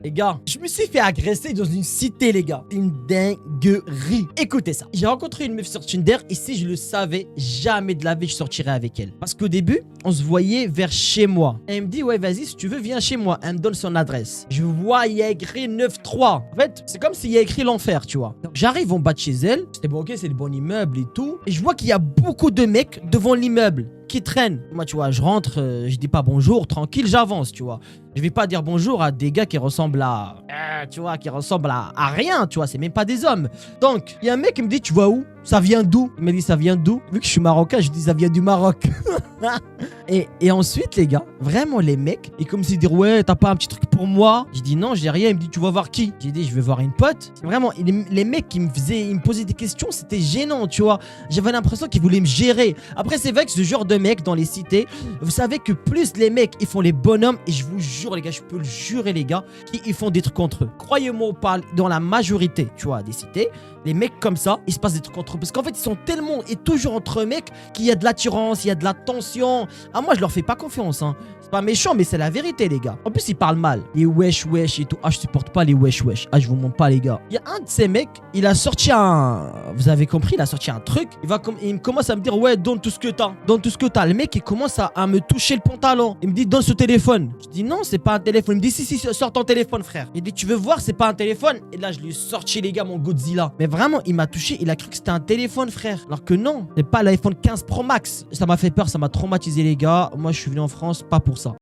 Les gars, je me suis fait agresser dans une cité, les gars. Une dinguerie. Écoutez ça. J'ai rencontré une meuf sur Tinder et si je le savais, jamais de la vie je sortirais avec elle. Parce qu'au début, on se voyait vers chez moi. Elle me dit, ouais, vas-y, si tu veux, viens chez moi. Elle me donne son adresse. Je vois, il y a écrit 9-3. En fait, c'est comme s'il y a écrit l'enfer, tu vois. Donc, j'arrive en bas de chez elle. C'était bon, ok, c'est le bon immeuble et tout. Et je vois qu'il y a beaucoup de mecs devant l'immeuble qui traînent. Moi, tu vois, je rentre, je dis pas bonjour, tranquille, j'avance, tu vois. Je vais pas dire bonjour à des gars qui ressemblent à... tu vois, qui ressemblent à rien, tu vois, c'est même pas des hommes. Donc, il y a un mec qui me dit, tu vois où? Ça vient d'où? Il me dit, ça vient d'où? Vu que je suis marocain, je dis, ça vient du Maroc. et ensuite, les gars, vraiment, les mecs, ils commencent à dire, ouais, t'as pas un petit truc pour moi? Je dis, non, j'ai rien. Il me dit, tu vas voir qui? J'ai dit, je vais voir une pote. Vraiment, les mecs qui ils me posaient des questions, c'était gênant, tu vois. J'avais l'impression qu'ils voulaient me gérer. Après, c'est vrai que ce genre de mecs dans les cités, vous savez que plus les mecs, ils font les bonhommes, et je vous jure, les gars, je peux le jurer, les gars, ils font des trucs contre eux. Croyez-moi, dans la majorité, tu vois, des cités, les mecs comme ça, il se passe des trucs contre eux. Parce qu'en fait, ils sont tellement et toujours entre mecs qu'il y a de l'attirance, il y a de la tension. Ah, moi, je leur fais pas confiance, hein. C'est pas méchant, mais c'est la vérité, les gars. En plus, ils parlent mal. Les wesh wesh et tout. Ah, je supporte pas les wesh wesh. Ah, je vous montre pas, les gars. Il y a un de ces mecs, il a sorti un... Vous avez compris, il a sorti un truc. Il commence à me dire, ouais, donne tout ce que t'as. Donne tout ce que t'as. Le mec, il commence à me toucher le pantalon. Il me dit, donne ce téléphone. Je dis, non, c'est pas un téléphone. Il me dit, si, sors ton téléphone, frère. Il dit, tu veux voir, c'est pas un téléphone. Et là, je lui ai sorti, les gars, mon Godzilla. Mais vraiment, il m'a touché. Il a cru que c'était un téléphone, frère. Alors que non, c'est pas l'iPhone 15 Pro Max. Ça m'a fait peur, ça m'a traumatisé, les gars. Moi, je suis venu en France, pas pour ça.